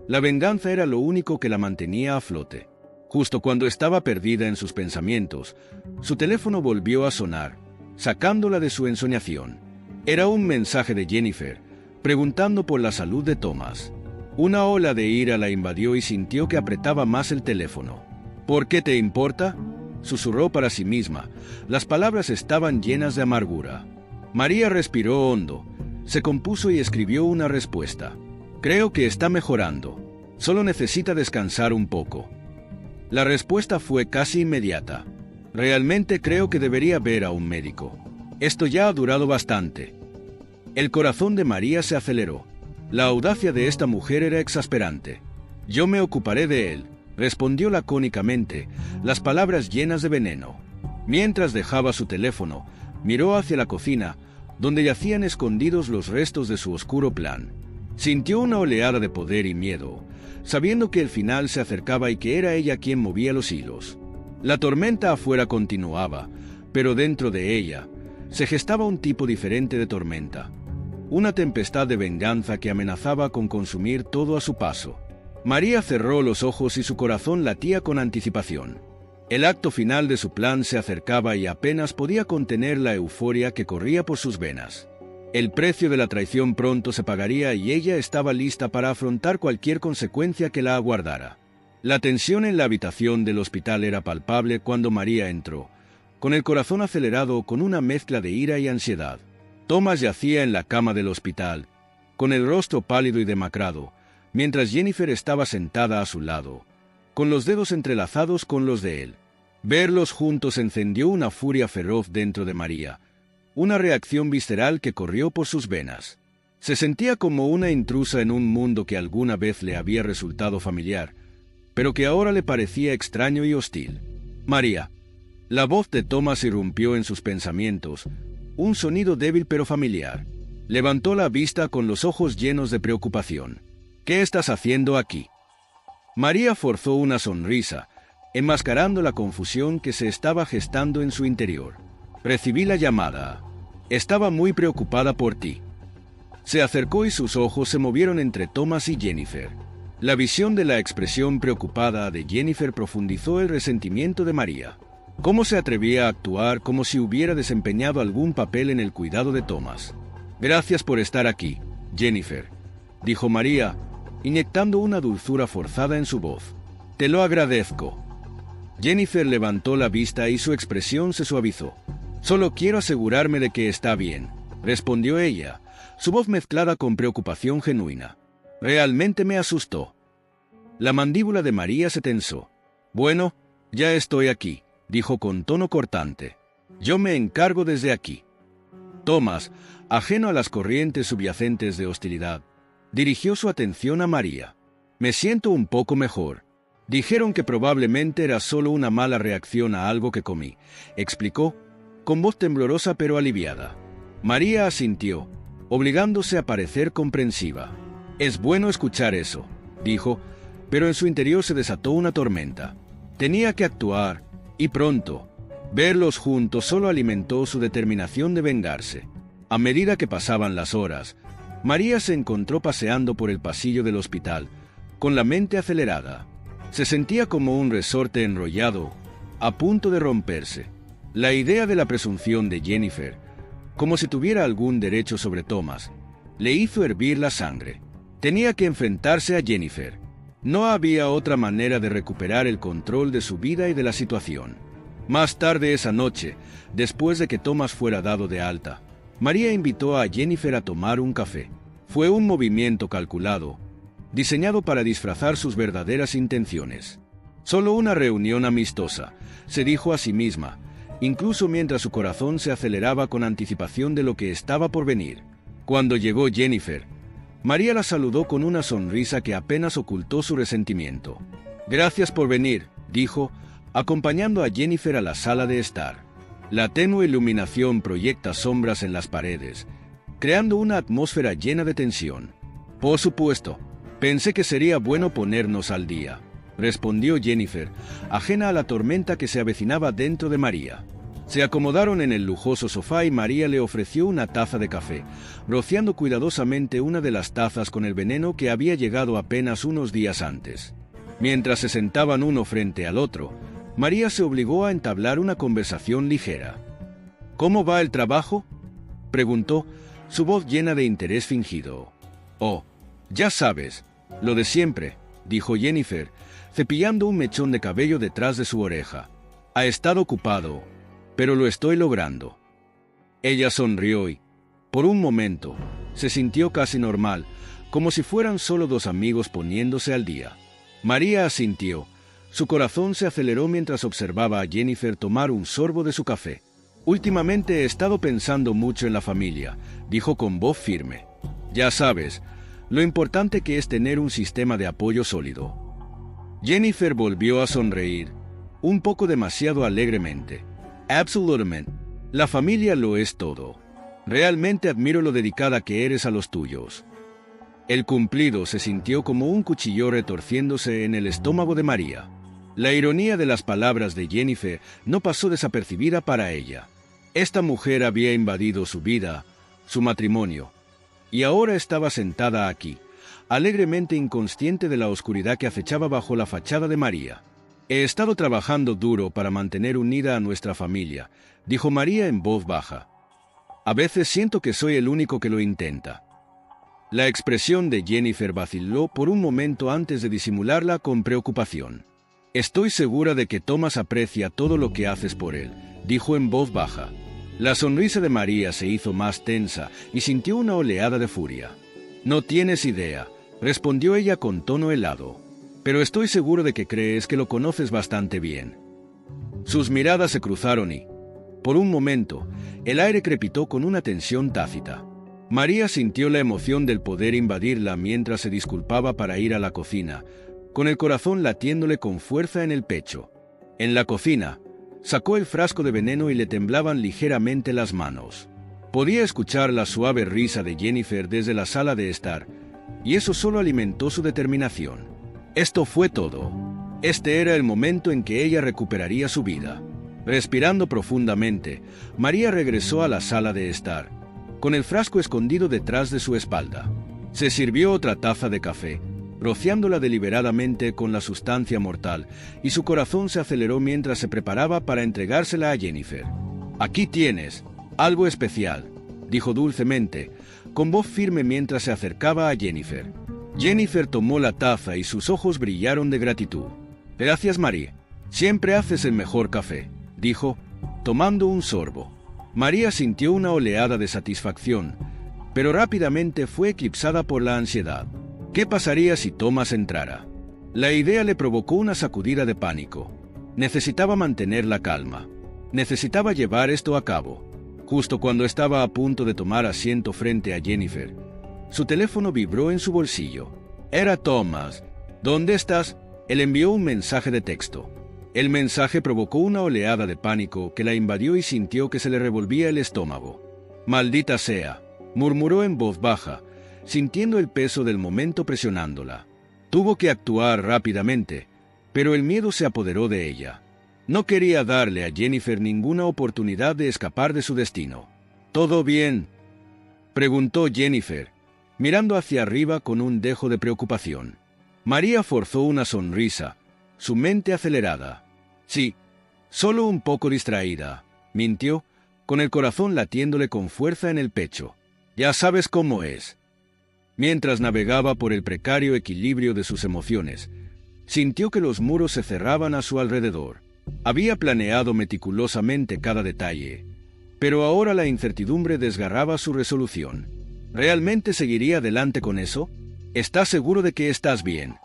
la venganza era lo único que la mantenía a flote. Justo cuando estaba perdida en sus pensamientos, su teléfono volvió a sonar, sacándola de su ensoñación. Era un mensaje de Jennifer, preguntando por la salud de Thomas. Una ola de ira la invadió y sintió que apretaba más el teléfono. ¿Por qué te importa?, susurró para sí misma. Las palabras estaban llenas de amargura. María respiró hondo, se compuso y escribió una respuesta. Creo que está mejorando. Solo necesita descansar un poco. La respuesta fue casi inmediata. Realmente creo que debería ver a un médico. Esto ya ha durado bastante. El corazón de María se aceleró. La audacia de esta mujer era exasperante. Yo me ocuparé de él, respondió lacónicamente, las palabras llenas de veneno. Mientras dejaba su teléfono, miró hacia la cocina, donde yacían escondidos los restos de su oscuro plan. Sintió una oleada de poder y miedo, sabiendo que el final se acercaba y que era ella quien movía los hilos. La tormenta afuera continuaba, pero dentro de ella se gestaba un tipo diferente de tormenta. Una tempestad de venganza que amenazaba con consumir todo a su paso. María cerró los ojos y su corazón latía con anticipación. El acto final de su plan se acercaba y apenas podía contener la euforia que corría por sus venas. El precio de la traición pronto se pagaría y ella estaba lista para afrontar cualquier consecuencia que la aguardara. La tensión en la habitación del hospital era palpable cuando María entró, con el corazón acelerado con una mezcla de ira y ansiedad. Thomas yacía en la cama del hospital, con el rostro pálido y demacrado, mientras Jennifer estaba sentada a su lado, con los dedos entrelazados con los de él. Verlos juntos encendió una furia feroz dentro de María, una reacción visceral que corrió por sus venas. Se sentía como una intrusa en un mundo que alguna vez le había resultado familiar, pero que ahora le parecía extraño y hostil. María. La voz de Thomas irrumpió en sus pensamientos, un sonido débil pero familiar. Levantó la vista con los ojos llenos de preocupación. ¿Qué estás haciendo aquí? María forzó una sonrisa, enmascarando la confusión que se estaba gestando en su interior. Recibí la llamada. Estaba muy preocupada por ti. Se acercó y sus ojos se movieron entre Thomas y Jennifer. La visión de la expresión preocupada de Jennifer profundizó el resentimiento de María. ¿Cómo se atrevía a actuar como si hubiera desempeñado algún papel en el cuidado de Thomas? Gracias por estar aquí, Jennifer, dijo María, inyectando una dulzura forzada en su voz. Te lo agradezco. Jennifer levantó la vista y su expresión se suavizó. Solo quiero asegurarme de que está bien, respondió ella, su voz mezclada con preocupación genuina. Realmente me asustó. La mandíbula de María se tensó. Bueno, ya estoy aquí, dijo con tono cortante. Yo me encargo desde aquí. Thomas, ajeno a las corrientes subyacentes de hostilidad, dirigió su atención a María. Me siento un poco mejor. Dijeron que probablemente era solo una mala reacción a algo que comí, explicó, con voz temblorosa pero aliviada. María asintió, obligándose a parecer comprensiva. Es bueno escuchar eso, dijo, pero en su interior se desató una tormenta. Tenía que actuar, y pronto. Verlos juntos solo alimentó su determinación de vengarse. A medida que pasaban las horas, María se encontró paseando por el pasillo del hospital, con la mente acelerada. Se sentía como un resorte enrollado, a punto de romperse. La idea de la presunción de Jennifer, como si tuviera algún derecho sobre Thomas, le hizo hervir la sangre. Tenía que enfrentarse a Jennifer. No había otra manera de recuperar el control de su vida y de la situación. Más tarde esa noche, después de que Thomas fuera dado de alta, María invitó a Jennifer a tomar un café. Fue un movimiento calculado, diseñado para disfrazar sus verdaderas intenciones. Solo una reunión amistosa, se dijo a sí misma, incluso mientras su corazón se aceleraba con anticipación de lo que estaba por venir. Cuando llegó Jennifer, María la saludó con una sonrisa que apenas ocultó su resentimiento. Gracias por venir, dijo, acompañando a Jennifer a la sala de estar. La tenue iluminación proyecta sombras en las paredes, creando una atmósfera llena de tensión. Por supuesto, pensé que sería bueno ponernos al día, respondió Jennifer, ajena a la tormenta que se avecinaba dentro de María. Se acomodaron en el lujoso sofá y María le ofreció una taza de café, rociando cuidadosamente una de las tazas con el veneno que había llegado apenas unos días antes. Mientras se sentaban uno frente al otro, María se obligó a entablar una conversación ligera. «¿Cómo va el trabajo?», preguntó, su voz llena de interés fingido. «Oh, ya sabes, lo de siempre», dijo Jennifer, cepillando un mechón de cabello detrás de su oreja. «Ha estado ocupado, pero lo estoy logrando». Ella sonrió y, por un momento, se sintió casi normal, como si fueran solo dos amigos poniéndose al día. María asintió. Su corazón se aceleró mientras observaba a Jennifer tomar un sorbo de su café. «Últimamente he estado pensando mucho en la familia», dijo con voz firme. «Ya sabes, lo importante que es tener un sistema de apoyo sólido». Jennifer volvió a sonreír, un poco demasiado alegremente. «Absolutamente. La familia lo es todo. Realmente admiro lo dedicada que eres a los tuyos». El cumplido se sintió como un cuchillo retorciéndose en el estómago de María. La ironía de las palabras de Jennifer no pasó desapercibida para ella. Esta mujer había invadido su vida, su matrimonio, y ahora estaba sentada aquí, alegremente inconsciente de la oscuridad que acechaba bajo la fachada de María. «He estado trabajando duro para mantener unida a nuestra familia», dijo María en voz baja. «A veces siento que soy el único que lo intenta». La expresión de Jennifer vaciló por un momento antes de disimularla con preocupación. «Estoy segura de que Thomas aprecia todo lo que haces por él», dijo en voz baja. La sonrisa de María se hizo más tensa y sintió una oleada de furia. «No tienes idea», respondió ella con tono helado. «Pero estoy seguro de que crees que lo conoces bastante bien». Sus miradas se cruzaron y, por un momento, el aire crepitó con una tensión tácita. María sintió la emoción del poder invadirla mientras se disculpaba para ir a la cocina, con el corazón latiéndole con fuerza en el pecho. En la cocina, sacó el frasco de veneno y le temblaban ligeramente las manos. Podía escuchar la suave risa de Jennifer desde la sala de estar, y eso solo alimentó su determinación. Esto fue todo. Este era el momento en que ella recuperaría su vida. Respirando profundamente, María regresó a la sala de estar, con el frasco escondido detrás de su espalda. Se sirvió otra taza de café, rociándola deliberadamente con la sustancia mortal, y su corazón se aceleró mientras se preparaba para entregársela a Jennifer. «Aquí tienes, algo especial», dijo dulcemente, con voz firme mientras se acercaba a Jennifer. Jennifer tomó la taza y sus ojos brillaron de gratitud. «Gracias, María. Siempre haces el mejor café», dijo, tomando un sorbo. María sintió una oleada de satisfacción, pero rápidamente fue eclipsada por la ansiedad. ¿Qué pasaría si Thomas entrara? La idea le provocó una sacudida de pánico. Necesitaba mantener la calma. Necesitaba llevar esto a cabo. Justo cuando estaba a punto de tomar asiento frente a Jennifer, su teléfono vibró en su bolsillo. Era Thomas. «¿Dónde estás?». Él envió un mensaje de texto. El mensaje provocó una oleada de pánico que la invadió y sintió que se le revolvía el estómago. «Maldita sea», murmuró en voz baja, sintiendo el peso del momento presionándola. Tuvo que actuar rápidamente, pero el miedo se apoderó de ella. No quería darle a Jennifer ninguna oportunidad de escapar de su destino. «¿Todo bien?», preguntó Jennifer, mirando hacia arriba con un dejo de preocupación. María forzó una sonrisa, su mente acelerada. «Sí, solo un poco distraída», mintió, con el corazón latiéndole con fuerza en el pecho. «Ya sabes cómo es». Mientras navegaba por el precario equilibrio de sus emociones, sintió que los muros se cerraban a su alrededor. Había planeado meticulosamente cada detalle, pero ahora la incertidumbre desgarraba su resolución. ¿Realmente seguiría adelante con eso? ¿Estás seguro de que estás bien?».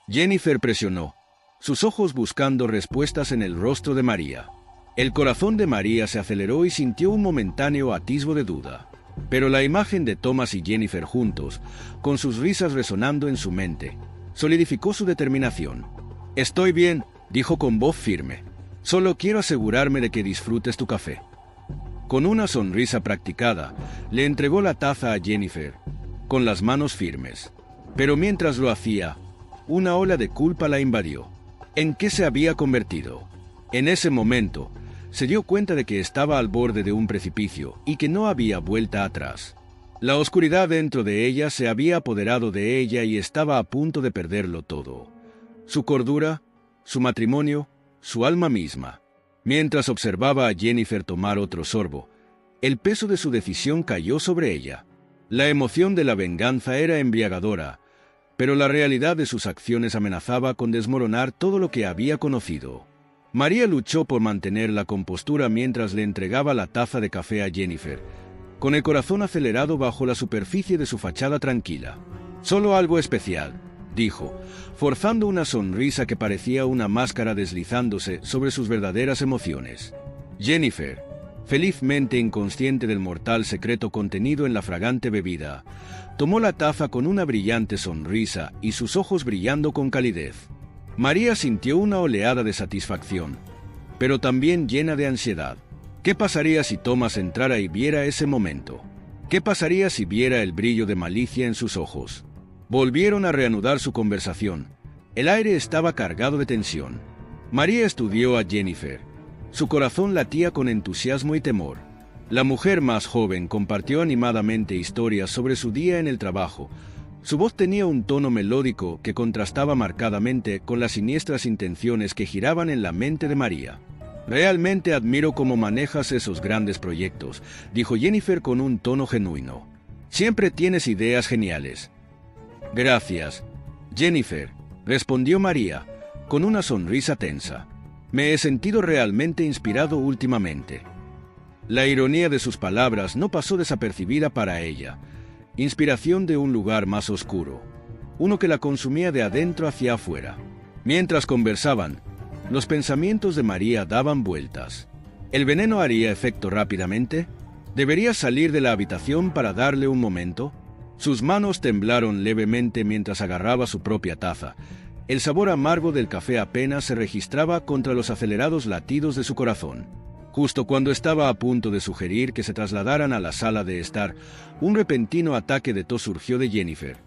Jennifer presionó, sus ojos buscando respuestas en el rostro de María. El corazón de María se aceleró y sintió un momentáneo atisbo de duda. Pero la imagen de Thomas y Jennifer juntos, con sus risas resonando en su mente, solidificó su determinación. «Estoy bien», dijo con voz firme. «Solo quiero asegurarme de que disfrutes tu café». Con una sonrisa practicada, le entregó la taza a Jennifer, con las manos firmes. Pero mientras lo hacía, una ola de culpa la invadió. ¿En qué se había convertido? En ese momento, se dio cuenta de que estaba al borde de un precipicio y que no había vuelta atrás. La oscuridad dentro de ella se había apoderado de ella y estaba a punto de perderlo todo. Su cordura, su matrimonio, su alma misma. Mientras observaba a Jennifer tomar otro sorbo, el peso de su decisión cayó sobre ella. La emoción de la venganza era embriagadora, pero la realidad de sus acciones amenazaba con desmoronar todo lo que había conocido. María luchó por mantener la compostura mientras le entregaba la taza de café a Jennifer, con el corazón acelerado bajo la superficie de su fachada tranquila. «Solo algo especial», dijo, forzando una sonrisa que parecía una máscara deslizándose sobre sus verdaderas emociones. Jennifer, felizmente inconsciente del mortal secreto contenido en la fragante bebida, tomó la taza con una brillante sonrisa y sus ojos brillando con calidez. María sintió una oleada de satisfacción, pero también llena de ansiedad. ¿Qué pasaría si Thomas entrara y viera ese momento? ¿Qué pasaría si viera el brillo de malicia en sus ojos? Volvieron a reanudar su conversación. El aire estaba cargado de tensión. María estudió a Jennifer. Su corazón latía con entusiasmo y temor. La mujer más joven compartió animadamente historias sobre su día en el trabajo. Su voz tenía un tono melódico que contrastaba marcadamente con las siniestras intenciones que giraban en la mente de María. «Realmente admiro cómo manejas esos grandes proyectos», dijo Jennifer con un tono genuino. «Siempre tienes ideas geniales». «Gracias, Jennifer», respondió María, con una sonrisa tensa. «Me he sentido realmente inspirado últimamente». La ironía de sus palabras no pasó desapercibida para ella. Inspiración de un lugar más oscuro, uno que la consumía de adentro hacia afuera. Mientras conversaban, los pensamientos de María daban vueltas. ¿El veneno haría efecto rápidamente? ¿Debería salir de la habitación para darle un momento? Sus manos temblaron levemente mientras agarraba su propia taza. El sabor amargo del café apenas se registraba contra los acelerados latidos de su corazón. Justo cuando estaba a punto de sugerir que se trasladaran a la sala de estar, un repentino ataque de tos surgió de Jennifer,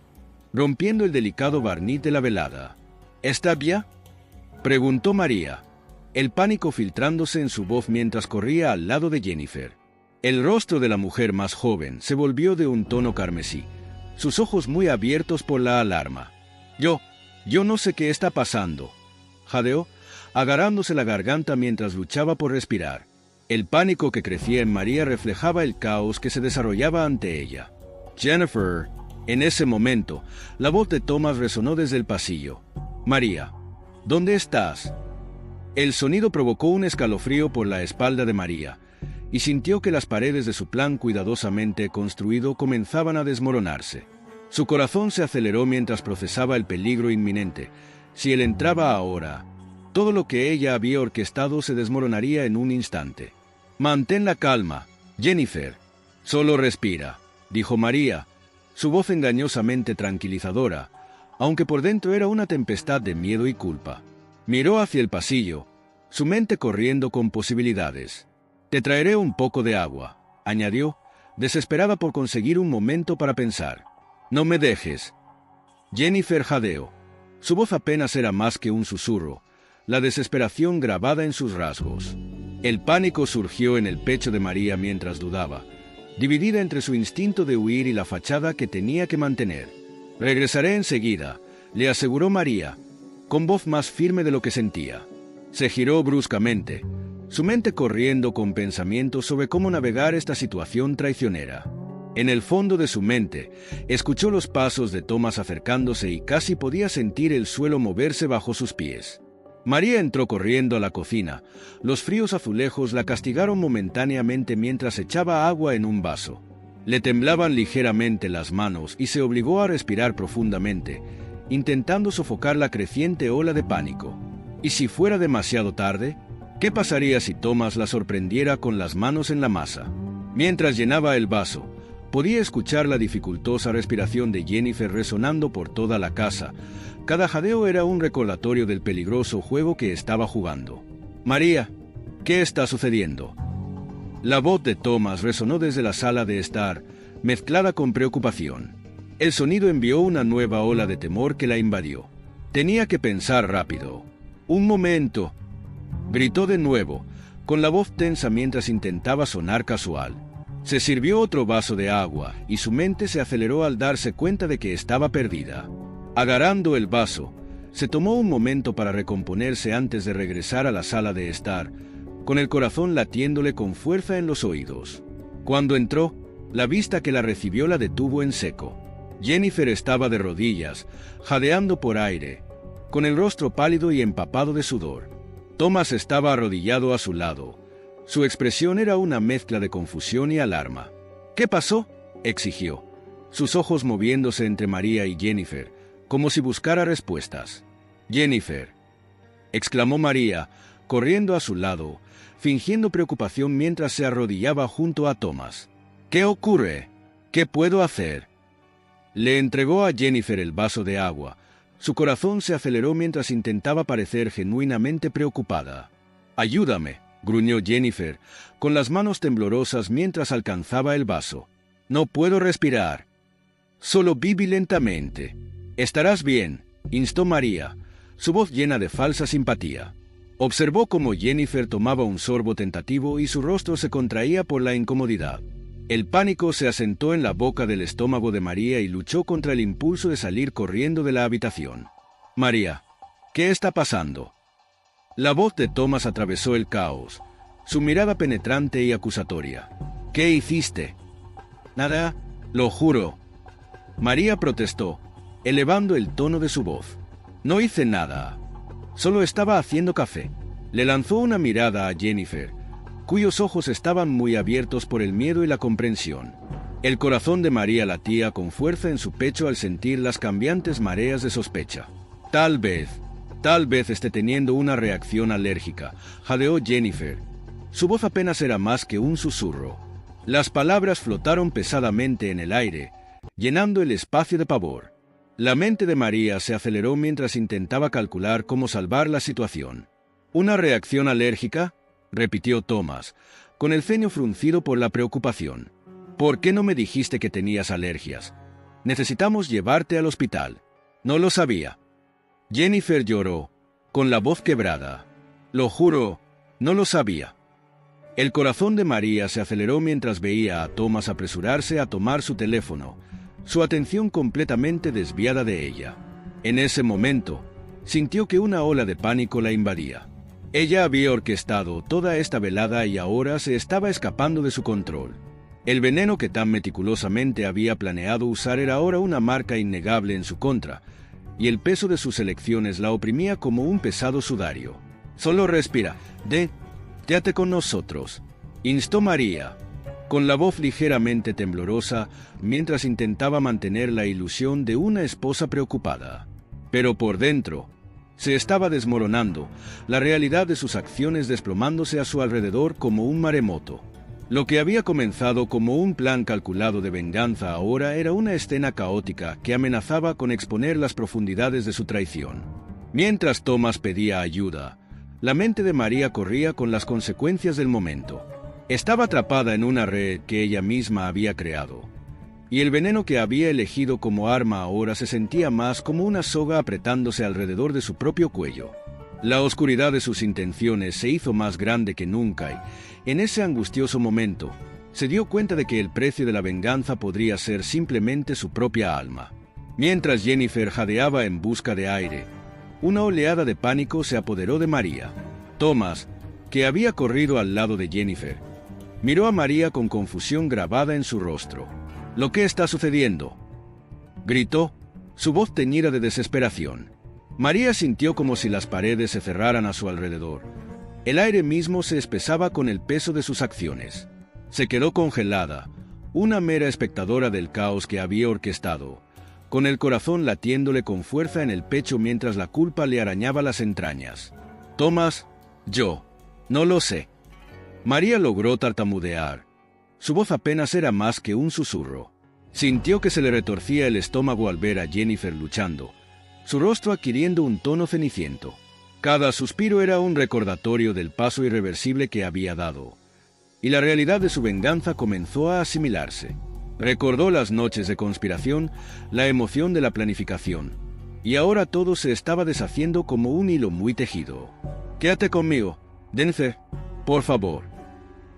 rompiendo el delicado barniz de la velada. «¿Está bien?», preguntó María, el pánico filtrándose en su voz mientras corría al lado de Jennifer. El rostro de la mujer más joven se volvió de un tono carmesí, sus ojos muy abiertos por la alarma. Yo no sé qué está pasando», jadeó, agarrándose la garganta mientras luchaba por respirar. El pánico que crecía en María reflejaba el caos que se desarrollaba ante ella. «Jennifer». En ese momento, la voz de Thomas resonó desde el pasillo. «María, ¿dónde estás?». El sonido provocó un escalofrío por la espalda de María, y sintió que las paredes de su plan cuidadosamente construido comenzaban a desmoronarse. Su corazón se aceleró mientras procesaba el peligro inminente. Si él entraba ahora, todo lo que ella había orquestado se desmoronaría en un instante. «Mantén la calma, Jennifer. Solo respira», dijo María, su voz engañosamente tranquilizadora, aunque por dentro era una tempestad de miedo y culpa. Miró hacia el pasillo, su mente corriendo con posibilidades. «Te traeré un poco de agua», añadió, desesperada por conseguir un momento para pensar. «No me dejes». Jennifer jadeó. Su voz apenas era más que un susurro, la desesperación grabada en sus rasgos. El pánico surgió en el pecho de María mientras dudaba, dividida entre su instinto de huir y la fachada que tenía que mantener. «Regresaré enseguida», le aseguró María, con voz más firme de lo que sentía. Se giró bruscamente, su mente corriendo con pensamientos sobre cómo navegar esta situación traicionera. En el fondo de su mente, escuchó los pasos de Thomas acercándose y casi podía sentir el suelo moverse bajo sus pies. María entró corriendo a la cocina. Los fríos azulejos la castigaron momentáneamente mientras echaba agua en un vaso. Le temblaban ligeramente las manos y se obligó a respirar profundamente, intentando sofocar la creciente ola de pánico. ¿Y si fuera demasiado tarde? ¿Qué pasaría si Thomas la sorprendiera con las manos en la masa? Mientras llenaba el vaso, podía escuchar la dificultosa respiración de Jennifer resonando por toda la casa. Cada jadeo era un recordatorio del peligroso juego que estaba jugando. «María, ¿qué está sucediendo?». La voz de Thomas resonó desde la sala de estar, mezclada con preocupación. El sonido envió una nueva ola de temor que la invadió. Tenía que pensar rápido. «Un momento», gritó de nuevo, con la voz tensa mientras intentaba sonar casual. Se sirvió otro vaso de agua y su mente se aceleró al darse cuenta de que estaba perdida. Agarrando el vaso, se tomó un momento para recomponerse antes de regresar a la sala de estar, con el corazón latiéndole con fuerza en los oídos. Cuando entró, la vista que la recibió la detuvo en seco. Jennifer estaba de rodillas, jadeando por aire, con el rostro pálido y empapado de sudor. Thomas estaba arrodillado a su lado. Su expresión era una mezcla de confusión y alarma. «¿Qué pasó?», exigió, sus ojos moviéndose entre María y Jennifer, como si buscara respuestas. «Jennifer», exclamó María, corriendo a su lado, fingiendo preocupación mientras se arrodillaba junto a Thomas. «¿Qué ocurre? ¿Qué puedo hacer?». Le entregó a Jennifer el vaso de agua. Su corazón se aceleró mientras intentaba parecer genuinamente preocupada. «Ayúdame», gruñó Jennifer, con las manos temblorosas mientras alcanzaba el vaso. «No puedo respirar». «Solo viví lentamente». «Estarás bien», instó María, su voz llena de falsa simpatía. Observó cómo Jennifer tomaba un sorbo tentativo y su rostro se contraía por la incomodidad. El pánico se asentó en la boca del estómago de María y luchó contra el impulso de salir corriendo de la habitación. «María, ¿qué está pasando?». La voz de Thomas atravesó el caos, su mirada penetrante y acusatoria. «¿Qué hiciste?». «Nada, lo juro». María protestó, elevando el tono de su voz. «No hice nada. Solo estaba haciendo café». Le lanzó una mirada a Jennifer, cuyos ojos estaban muy abiertos por el miedo y la comprensión. El corazón de María latía con fuerza en su pecho al sentir las cambiantes mareas de sospecha. Tal vez esté teniendo una reacción alérgica», jadeó Jennifer. Su voz apenas era más que un susurro. Las palabras flotaron pesadamente en el aire, llenando el espacio de pavor. La mente de María se aceleró mientras intentaba calcular cómo salvar la situación. «¿Una reacción alérgica?», repitió Thomas, con el ceño fruncido por la preocupación. «¿Por qué no me dijiste que tenías alergias? Necesitamos llevarte al hospital». «No lo sabía». Jennifer lloró, con la voz quebrada. «Lo juro, no lo sabía». El corazón de María se aceleró mientras veía a Thomas apresurarse a tomar su teléfono, su atención completamente desviada de ella. En ese momento, sintió que una ola de pánico la invadía. Ella había orquestado toda esta velada y ahora se estaba escapando de su control. El veneno que tan meticulosamente había planeado usar era ahora una marca innegable en su contra, y el peso de sus elecciones la oprimía como un pesado sudario. «Solo respira. Quédate con nosotros», instó María, con la voz ligeramente temblorosa, mientras intentaba mantener la ilusión de una esposa preocupada. Pero por dentro, se estaba desmoronando, la realidad de sus acciones desplomándose a su alrededor como un maremoto. Lo que había comenzado como un plan calculado de venganza ahora era una escena caótica que amenazaba con exponer las profundidades de su traición. Mientras Thomas pedía ayuda, la mente de María corría con las consecuencias del momento. Estaba atrapada en una red que ella misma había creado, y el veneno que había elegido como arma ahora se sentía más como una soga apretándose alrededor de su propio cuello. La oscuridad de sus intenciones se hizo más grande que nunca y, en ese angustioso momento, se dio cuenta de que el precio de la venganza podría ser simplemente su propia alma. Mientras Jennifer jadeaba en busca de aire, una oleada de pánico se apoderó de María. Thomas, que había corrido al lado de Jennifer, miró a María con confusión grabada en su rostro. «¿Lo que está sucediendo?», gritó, su voz teñida de desesperación. María sintió como si las paredes se cerraran a su alrededor. El aire mismo se espesaba con el peso de sus acciones. Se quedó congelada, una mera espectadora del caos que había orquestado, con el corazón latiéndole con fuerza en el pecho mientras la culpa le arañaba las entrañas. «Thomas, yo no lo sé». María logró tartamudear. Su voz apenas era más que un susurro. Sintió que se le retorcía el estómago al ver a Jennifer luchando, su rostro adquiriendo un tono ceniciento. Cada suspiro era un recordatorio del paso irreversible que había dado, y la realidad de su venganza comenzó a asimilarse. Recordó las noches de conspiración, la emoción de la planificación, y ahora todo se estaba deshaciendo como un hilo muy tejido. «Quédate conmigo, Jennifer, por favor».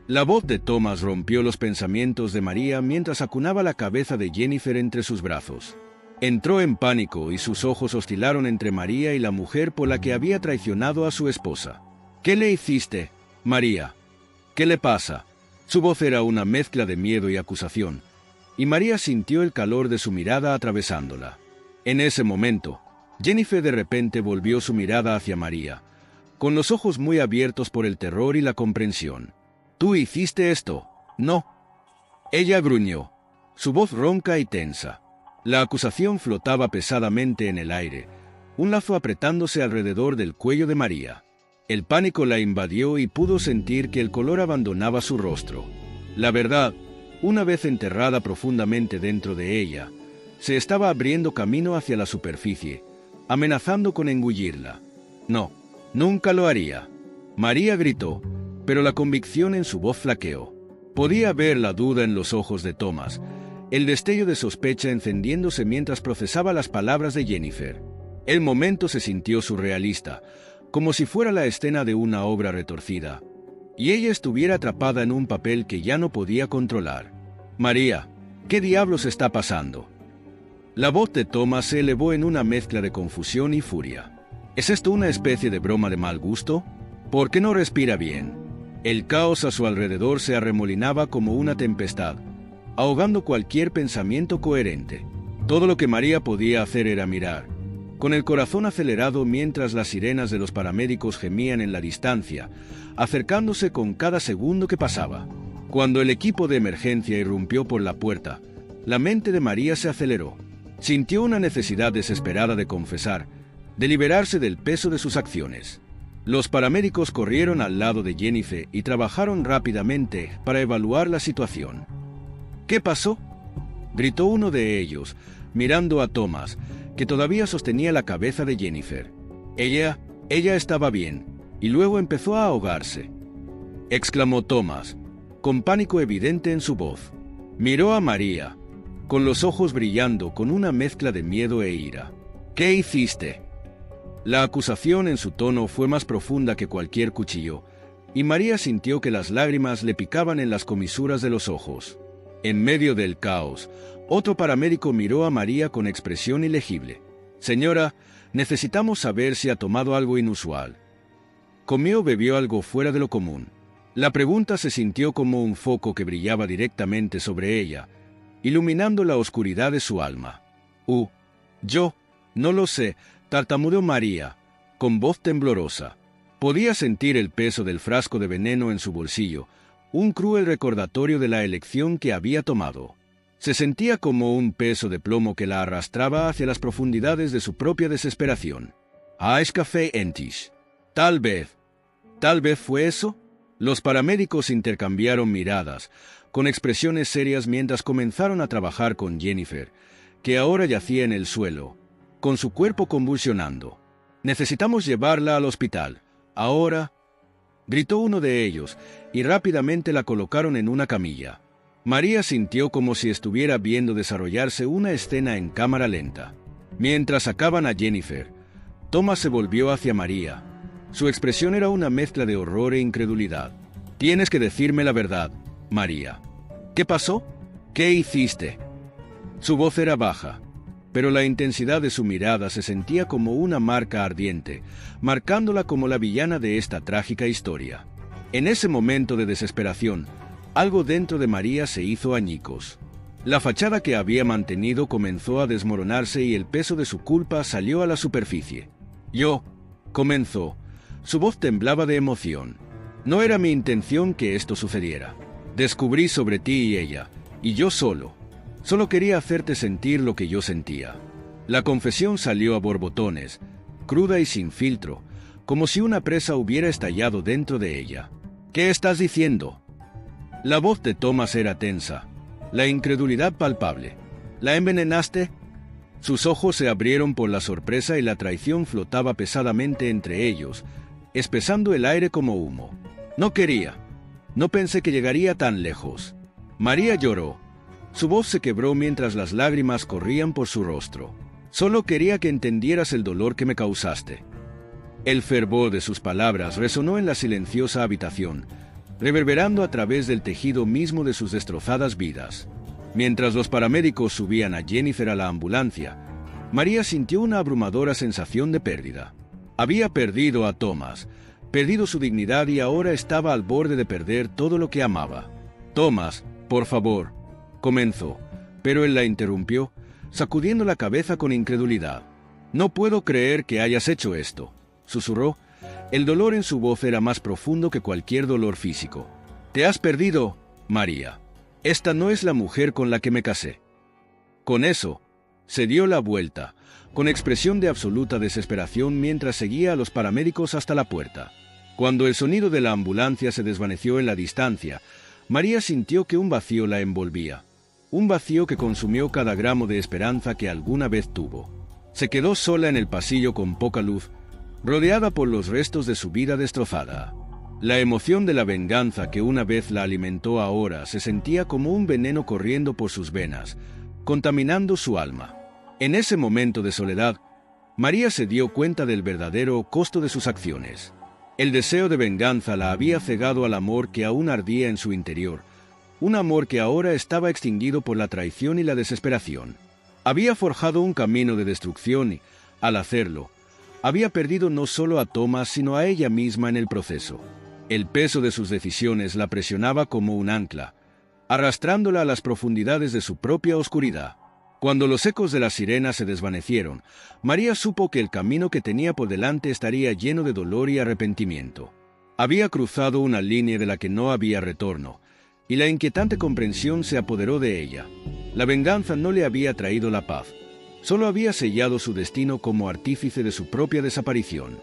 La voz de Thomas rompió los pensamientos de María mientras acunaba la cabeza de Jennifer entre sus brazos. Entró en pánico y sus ojos oscilaron entre María y la mujer por la que había traicionado a su esposa. «¿Qué le hiciste, María? ¿Qué le pasa?» Su voz era una mezcla de miedo y acusación, y María sintió el calor de su mirada atravesándola. En ese momento, Jennifer de repente volvió su mirada hacia María, con los ojos muy abiertos por el terror y la comprensión. «¿Tú hiciste esto?» «No». Ella gruñó, su voz ronca y tensa. La acusación flotaba pesadamente en el aire, un lazo apretándose alrededor del cuello de María. El pánico la invadió y pudo sentir que el color abandonaba su rostro. La verdad, una vez enterrada profundamente dentro de ella, se estaba abriendo camino hacia la superficie, amenazando con engullirla. «No, nunca lo haría». María gritó, pero la convicción en su voz flaqueó. Podía ver la duda en los ojos de Thomas, el destello de sospecha encendiéndose mientras procesaba las palabras de Jennifer. El momento se sintió surrealista, como si fuera la escena de una obra retorcida, y ella estuviera atrapada en un papel que ya no podía controlar. «María, ¿qué diablos está pasando?» La voz de Thomas se elevó en una mezcla de confusión y furia. ¿Es esto una especie de broma de mal gusto? ¿Por qué no respira bien? El caos a su alrededor se arremolinaba como una tempestad, ahogando cualquier pensamiento coherente. Todo lo que María podía hacer era mirar, con el corazón acelerado mientras las sirenas de los paramédicos gemían en la distancia, acercándose con cada segundo que pasaba. Cuando el equipo de emergencia irrumpió por la puerta, la mente de María se aceleró. Sintió una necesidad desesperada de confesar, de liberarse del peso de sus acciones. Los paramédicos corrieron al lado de Jennifer y trabajaron rápidamente para evaluar la situación. «¿Qué pasó?», gritó uno de ellos, mirando a Thomas, que todavía sostenía la cabeza de Jennifer. Ella estaba bien, y luego empezó a ahogarse», exclamó Thomas, con pánico evidente en su voz. Miró a María, con los ojos brillando con una mezcla de miedo e ira. «¿Qué hiciste?». La acusación en su tono fue más profunda que cualquier cuchillo, y María sintió que las lágrimas le picaban en las comisuras de los ojos. En medio del caos, otro paramédico miró a María con expresión ilegible. «Señora, necesitamos saber si ha tomado algo inusual. ¿Comió o bebió algo fuera de lo común?». La pregunta se sintió como un foco que brillaba directamente sobre ella, iluminando la oscuridad de su alma. Yo no lo sé», tartamudeó María, con voz temblorosa. Podía sentir el peso del frasco de veneno en su bolsillo, un cruel recordatorio de la elección que había tomado. Se sentía como un peso de plomo que la arrastraba hacia las profundidades de su propia desesperación. «¿Has café entis?» Tal vez fue eso». Los paramédicos intercambiaron miradas, con expresiones serias mientras comenzaron a trabajar con Jennifer, que ahora yacía en el suelo, con su cuerpo convulsionando. «Necesitamos llevarla al hospital. Ahora», gritó uno de ellos, y rápidamente la colocaron en una camilla. María sintió como si estuviera viendo desarrollarse una escena en cámara lenta. Mientras sacaban a Jennifer, Thomas se volvió hacia María. Su expresión era una mezcla de horror e incredulidad. «Tienes que decirme la verdad, María. ¿Qué pasó? ¿Qué hiciste?». Su voz era baja, pero la intensidad de su mirada se sentía como una marca ardiente, marcándola como la villana de esta trágica historia. En ese momento de desesperación, algo dentro de María se hizo añicos. La fachada que había mantenido comenzó a desmoronarse y el peso de su culpa salió a la superficie. Comenzó. Su voz temblaba de emoción. «No era mi intención que esto sucediera. Descubrí sobre ti y ella, y yo solo quería hacerte sentir lo que yo sentía». La confesión salió a borbotones, cruda y sin filtro, como si una presa hubiera estallado dentro de ella. «¿Qué estás diciendo?». La voz de Thomas era tensa, la incredulidad palpable. «¿La envenenaste?». Sus ojos se abrieron por la sorpresa y la traición flotaba pesadamente entre ellos, espesando el aire como humo. «No quería. No pensé que llegaría tan lejos». María lloró. Su voz se quebró mientras las lágrimas corrían por su rostro. Solo quería que entendieras el dolor que me causaste. El fervor de sus palabras resonó en la silenciosa habitación, reverberando a través del tejido mismo de sus destrozadas vidas. Mientras los paramédicos subían a Jennifer a la ambulancia, María sintió una abrumadora sensación de pérdida. Había perdido a Thomas, perdido su dignidad y ahora estaba al borde de perder todo lo que amaba. «Thomas, por favor», comenzó, pero él la interrumpió, sacudiendo la cabeza con incredulidad. «No puedo creer que hayas hecho esto», susurró. El dolor en su voz era más profundo que cualquier dolor físico. «Te has perdido, María. Esta no es la mujer con la que me casé». Con eso, se dio la vuelta, con expresión de absoluta desesperación mientras seguía a los paramédicos hasta la puerta. Cuando el sonido de la ambulancia se desvaneció en la distancia, María sintió que un vacío la envolvía. Un vacío que consumió cada gramo de esperanza que alguna vez tuvo. Se quedó sola en el pasillo con poca luz, rodeada por los restos de su vida destrozada. La emoción de la venganza que una vez la alimentó ahora se sentía como un veneno corriendo por sus venas, contaminando su alma. En ese momento de soledad, María se dio cuenta del verdadero costo de sus acciones. El deseo de venganza la había cegado al amor que aún ardía en su interior, un amor que ahora estaba extinguido por la traición y la desesperación. Había forjado un camino de destrucción y, al hacerlo, había perdido no solo a Thomas sino a ella misma en el proceso. El peso de sus decisiones la presionaba como un ancla, arrastrándola a las profundidades de su propia oscuridad. Cuando los ecos de la sirena se desvanecieron, María supo que el camino que tenía por delante estaría lleno de dolor y arrepentimiento. Había cruzado una línea de la que no había retorno, y la inquietante comprensión se apoderó de ella. La venganza no le había traído la paz, solo había sellado su destino como artífice de su propia desaparición.